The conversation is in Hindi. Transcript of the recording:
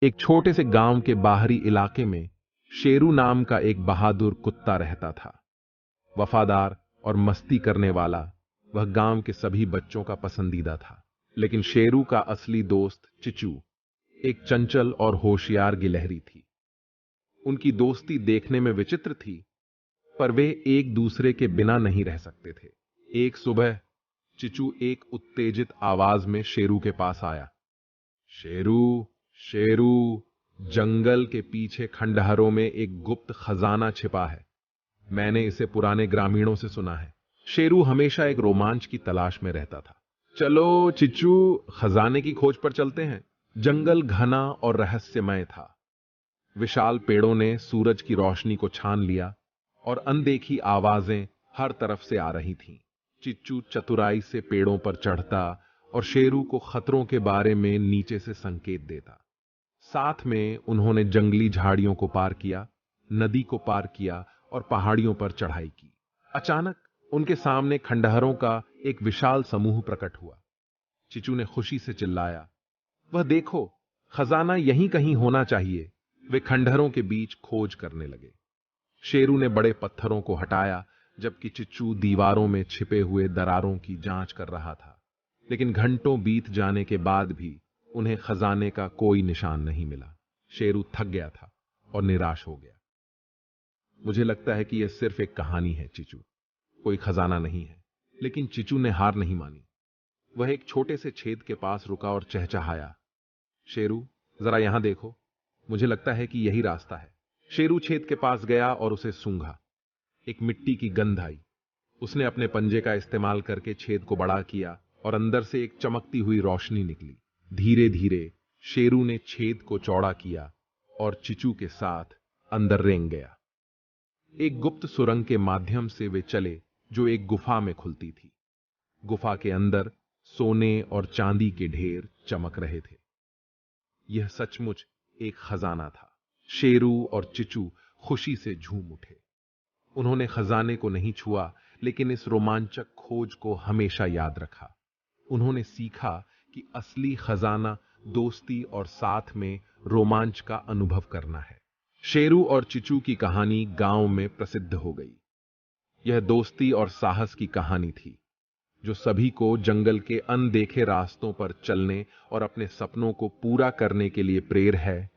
एक छोटे से गांव के बाहरी इलाके में शेरू नाम का एक बहादुर कुत्ता रहता था। वफादार और मस्ती करने वाला, वह गांव के सभी बच्चों का पसंदीदा था। लेकिन शेरू का असली दोस्त चिचू एक चंचल और होशियार गिलहरी थी। उनकी दोस्ती देखने में विचित्र थी, पर वे एक दूसरे के बिना नहीं रह सकते थे। एक सुबह चिचू एक उत्तेजित आवाज में शेरू के पास आया। शेरू, शेरू, जंगल के पीछे खंडहरों में एक गुप्त खजाना छिपा है। मैंने इसे पुराने ग्रामीणों से सुना है। शेरू हमेशा एक रोमांच की तलाश में रहता था। चलो चिचू, खजाने की खोज पर चलते हैं। जंगल घना और रहस्यमय था। विशाल पेड़ों ने सूरज की रोशनी को छान लिया और अनदेखी आवाजें हर तरफ से आ रही थीं। चिच्चू चतुराई से पेड़ों पर चढ़ता और शेरू को खतरों के बारे में नीचे से संकेत देता। साथ में उन्होंने जंगली झाड़ियों को पार किया, नदी को पार किया और पहाड़ियों पर चढ़ाई की। अचानक उनके सामने खंडहरों का एक विशाल समूह प्रकट हुआ। चिचू ने खुशी से चिल्लाया, वह देखो, खजाना यहीं कहीं होना चाहिए। वे खंडहरों के बीच खोज करने लगे। शेरू ने बड़े पत्थरों को हटाया, जबकि चिच्चू दीवारों में छिपे हुए दरारों की जांच कर रहा था। लेकिन घंटों बीत जाने के बाद भी उन्हें खजाने का कोई निशान नहीं मिला। शेरू थक गया था और निराश हो गया। मुझे लगता है कि यह सिर्फ एक कहानी है चिचू, कोई खजाना नहीं है। लेकिन चिचू ने हार नहीं मानी। वह एक छोटे से छेद के पास रुका और चहचहाया, शेरू, जरा यहां देखो, मुझे लगता है कि यही रास्ता है। शेरू छेद के पास गया और उसे सूंघा। एक मिट्टी की गंध आई। उसने अपने पंजे का इस्तेमाल करके छेद को बड़ा किया और अंदर से एक चमकती हुई रोशनी निकली। धीरे धीरे शेरू ने छेद को चौड़ा किया और चिचू के साथ अंदर रेंग गया। एक गुप्त सुरंग के माध्यम से वे चले, जो एक गुफा में खुलती थी। गुफा के अंदर सोने और चांदी के ढेर चमक रहे थे। यह सचमुच एक खजाना था। शेरू और चिचू खुशी से झूम उठे। उन्होंने खजाने को नहीं छुआ, लेकिन इस रोमांचक खोज को हमेशा याद रखा। उन्होंने सीखा कि असली खजाना दोस्ती और साथ में रोमांच का अनुभव करना है। शेरू और चिचू की कहानी गांव में प्रसिद्ध हो गई। यह दोस्ती और साहस की कहानी थी, जो सभी को जंगल के अनदेखे रास्तों पर चलने और अपने सपनों को पूरा करने के लिए प्रेर है।